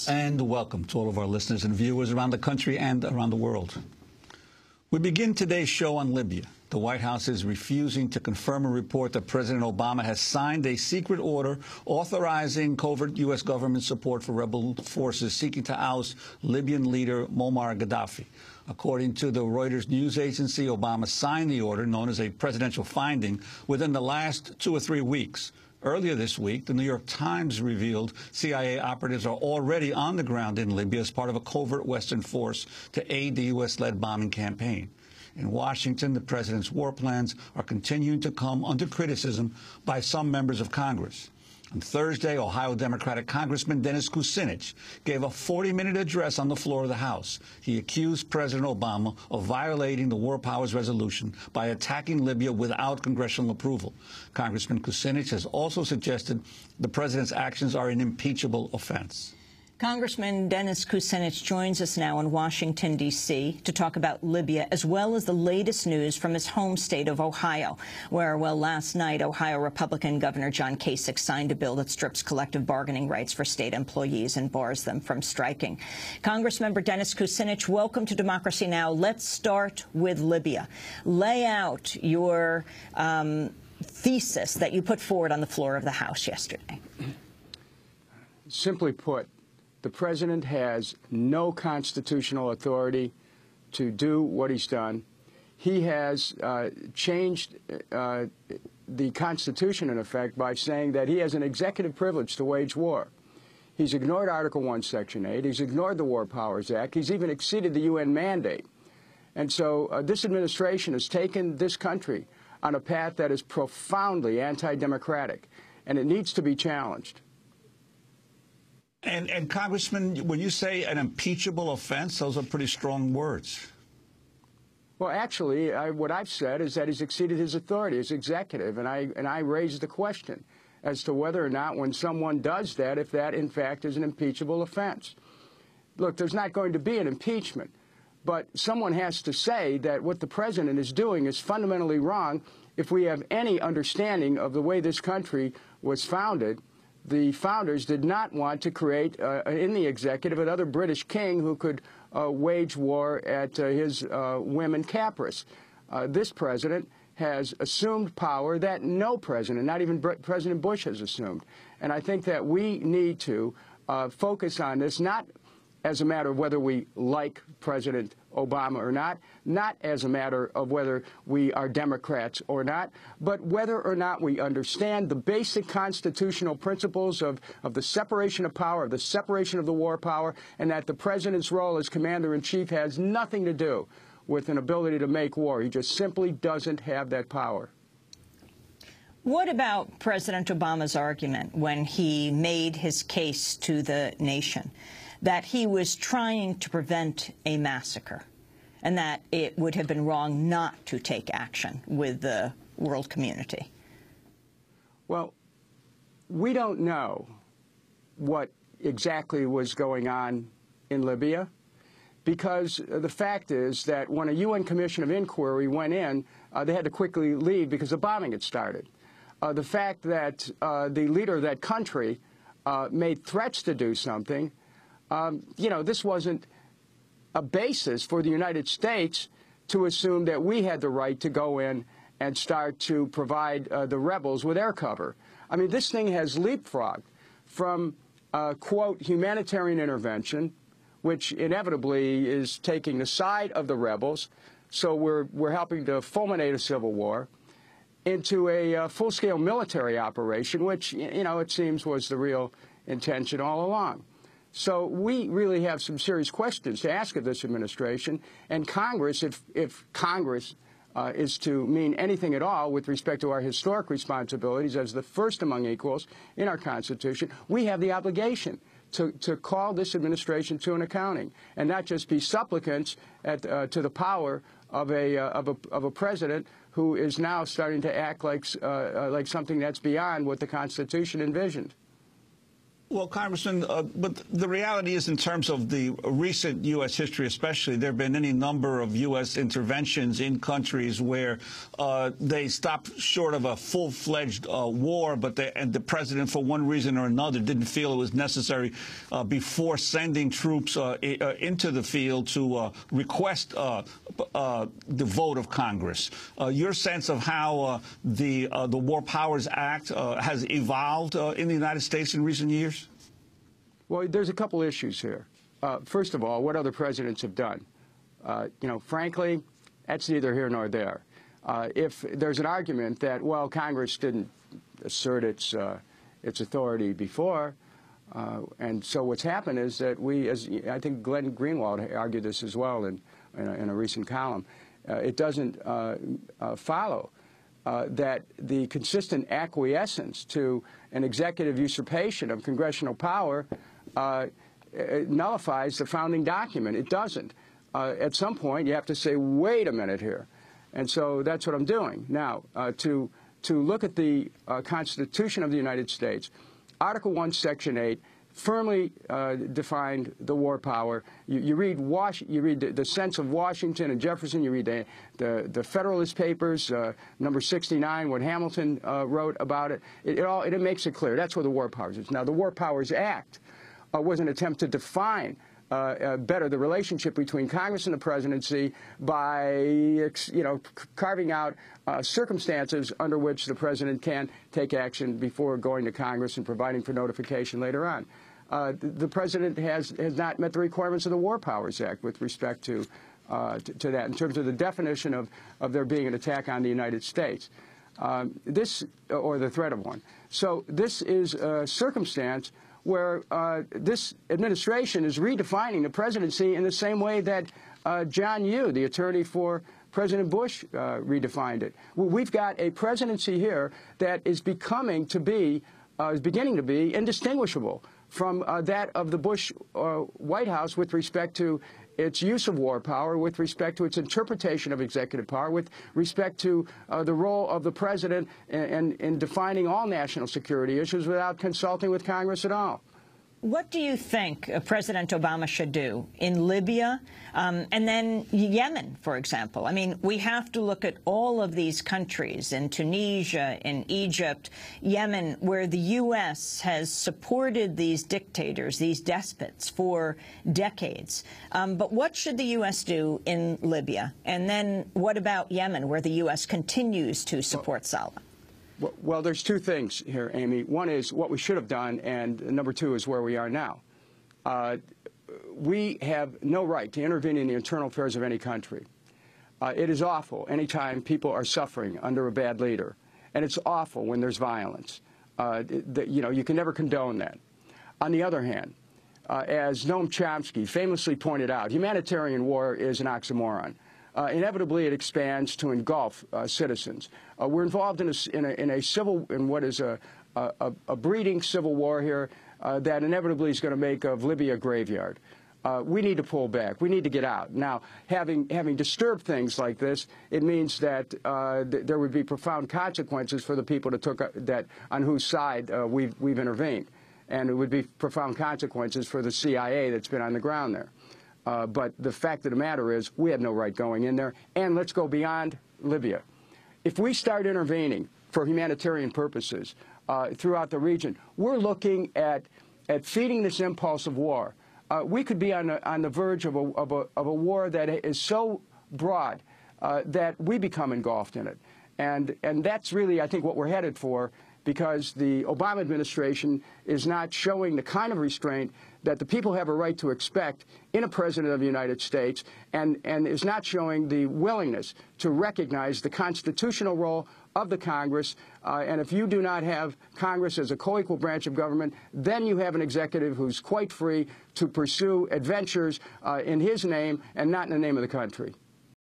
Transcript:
And welcome to all of our listeners and viewers around the country and around the world. We begin today's show on Libya. The White House is refusing to confirm a report that President Obama has signed a secret order authorizing covert U.S. government support for rebel forces seeking to oust Libyan leader Muammar Gaddafi. According to the Reuters news agency, Obama signed the order, known as a presidential finding, within the last 2 or 3 weeks. Earlier this week, the New York Times revealed CIA operatives are already on the ground in Libya as part of a covert Western force to aid the U.S.-led bombing campaign. In Washington, the president's war plans are continuing to come under criticism by some members of Congress. On Thursday, Ohio Democratic Congressman Dennis Kucinich gave a 40-minute address on the floor of the House. He accused President Obama of violating the War Powers Resolution by attacking Libya without congressional approval. Congressman Kucinich has also suggested the president's actions are an impeachable offense. Congressman Dennis Kucinich joins us now in Washington, D.C. to talk about Libya, as well as the latest news from his home state of Ohio, where, well, last night, Ohio Republican Governor John Kasich signed a bill that strips collective bargaining rights for state employees and bars them from striking. Congressmember Dennis Kucinich, welcome to Democracy Now! Let's start with Libya. Lay out your thesis that you put forward on the floor of the House yesterday. Simply put, the president has no constitutional authority to do what he's done. He has changed the Constitution, in effect, by saying that he has an executive privilege to wage war. He's ignored Article 1, Section 8. He's ignored the War Powers Act. He's even exceeded the UN mandate. And so this administration has taken this country on a path that is profoundly anti-democratic, and it needs to be challenged. And Congressman, when you say an impeachable offense, those are pretty strong words. Well, actually, what I've said is that he's exceeded his authority as executive, and I raised the question as to whether or not, when someone does that, if that, in fact, is an impeachable offense. Look, there's not going to be an impeachment, but someone has to say that what the president is doing is fundamentally wrong if we have any understanding of the way this country was founded. The founders did not want to create in the executive another British king who could wage war at his whim and caprice. This president has assumed power that no president, not even President Bush, has assumed. And I think that we need to focus on this, not as a matter of whether we like President Obama or not as a matter of whether we are Democrats or not, but whether or not we understand the basic constitutional principles of the separation of power, of the separation of the war power, and that the president's role as commander-in-chief has nothing to do with an ability to make war. He just simply doesn't have that power. What about President Obama's argument when he made his case to the nation that he was trying to prevent a massacre and that it would have been wrong not to take action with the world community? Well, we don't know what exactly was going on in Libya, because the fact is that when a UN Commission of Inquiry went in, they had to quickly leave because the bombing had started. The fact that the leader of that country made threats to do something, you know, this wasn't a basis for the United States to assume that we had the right to go in and start to provide the rebels with air cover. I mean, this thing has leapfrogged from, quote, humanitarian intervention, which inevitably is taking the side of the rebels, so we're helping to fulminate a civil war, into a full-scale military operation, which, you know, it seems was the real intention all along. So we really have some serious questions to ask of this administration. And Congress, if Congress is to mean anything at all with respect to our historic responsibilities as the first among equals in our Constitution, we have the obligation to call this administration to an accounting and not just be supplicants to the power of a president who is now starting to act like something that's beyond what the Constitution envisioned. Well, Congressman, but the reality is, in terms of the recent U.S. history especially, there have been any number of U.S. interventions in countries where they stopped short of a full-fledged war, but the president, for one reason or another, didn't feel it was necessary before sending troops into the field to request the vote of Congress. Your sense of how the War Powers Act has evolved in the United States in recent years? Well, there's a couple issues here. First of all, what other presidents have done. Frankly, that's neither here nor there. If there's an argument that, well, Congress didn't assert its authority before, and so what's happened is that we, as I think Glenn Greenwald argued this as well in a recent column, it doesn't follow that the consistent acquiescence to an executive usurpation of congressional power nullifies the founding document. It doesn't. At some point, you have to say, wait a minute here. And so that's what I'm doing. Now, to look at the Constitution of the United States, Article 1, Section 8, firmly defined the war power. You read the sense of Washington and Jefferson. You read the Federalist Papers, number 69, what Hamilton wrote about it. It makes it clear. That's where the war powers is. Now, the War Powers Act was an attempt to define better the relationship between Congress and the presidency by, carving out circumstances under which the president can take action before going to Congress and providing for notification later on. The president has not met the requirements of the War Powers Act with respect to that in terms of the definition of there being an attack on the United States. Or the threat of one. So this is a circumstance where this administration is redefining the presidency in the same way that John Yoo, the attorney for President Bush, redefined it. We've got a presidency here that is beginning to be indistinguishable from that of the Bush White House with respect to its use of war power, with respect to its interpretation of executive power, with respect to the role of the president in defining all national security issues without consulting with Congress at all. What do you think President Obama should do in Libya and then Yemen, for example? I mean, we have to look at all of these countries, in Tunisia, in Egypt, Yemen, where the U.S. has supported these dictators, these despots, for decades. But what should the U.S. do in Libya? And then what about Yemen, where the U.S. continues to support Saleh? Well, there's two things here, Amy. One is what we should have done, and number two is where we are now. We have no right to intervene in the internal affairs of any country. It is awful anytime people are suffering under a bad leader, and it's awful when there's violence. You can never condone that. On the other hand, as Noam Chomsky famously pointed out, humanitarian war is an oxymoron. Inevitably, it expands to engulf citizens. We're involved in what is a breeding civil war here that inevitably is going to make of Libya a graveyard. We need to pull back. We need to get out. Now, having disturbed things like this, it means that there would be profound consequences for the people on whose side we've intervened, and it would be profound consequences for the CIA that's been on the ground there. But the fact of the matter is we have no right going in there. And let's go beyond Libya. If we start intervening for humanitarian purposes throughout the region, we're looking at feeding this impulse of war. We could be on the verge of a war that is so broad that we become engulfed in it. And that's really, I think, what we're headed for, because the Obama administration is not showing the kind of restraint that the people have a right to expect in a president of the United States, and is not showing the willingness to recognize the constitutional role of the Congress. And if you do not have Congress as a co-equal branch of government, then you have an executive who's quite free to pursue adventures in his name and not in the name of the country.